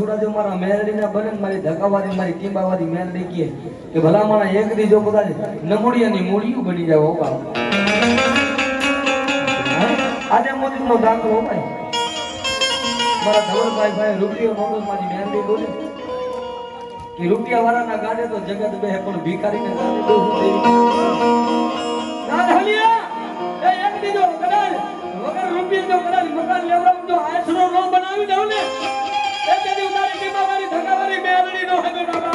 અસુડા જો મારા મેરડી ના બને મારી ધકાવાદી મારી ટીંબાવાદી મેરડી કહે કે ભલા માણા એક દી જો કદાચ નમુડિયાની મૂળિયું બની જાવ ઓપા આજે મોદી નો દાખલો ભાઈ મારા ધવલભાઈ ભાઈ રૂપિયો નોટો મારી મેરડી બોલે કે રૂપિયા વાળાના ગાડે તો જગત બે પણ ભિખારીના ગાડે તો ના હલિયા એ એક દી જો કદાચ વગર રૂપિયા જો કદાચ મકાન લેવડાવ જો આશરો નો બનાવી દઉં ને એ તેની ઉતારી ટીમા મારી ધકાવાળી મેરડી નો હગે બાબા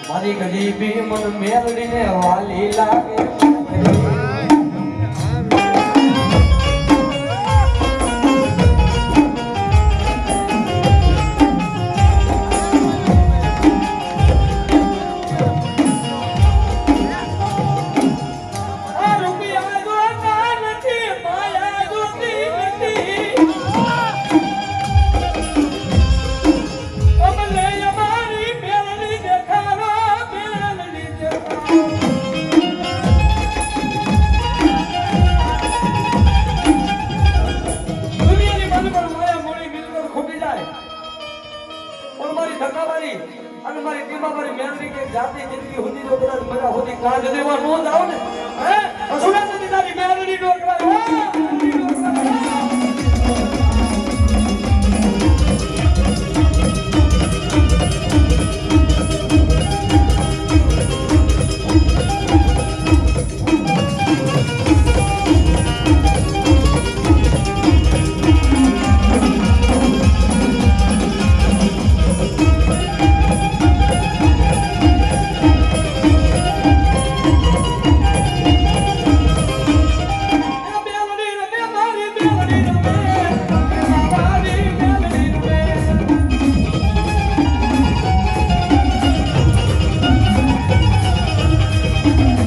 મારી ગરીબી મન મેલડીને વાલી લાગે અને મારી ટીમા મારી મેરડી કે જાતિ જિંદગી હોતી તો કદાચ મજા હોતી કાજ દેવા નો જાવ ને હે અસુરા તારી મેરડી નો કરાય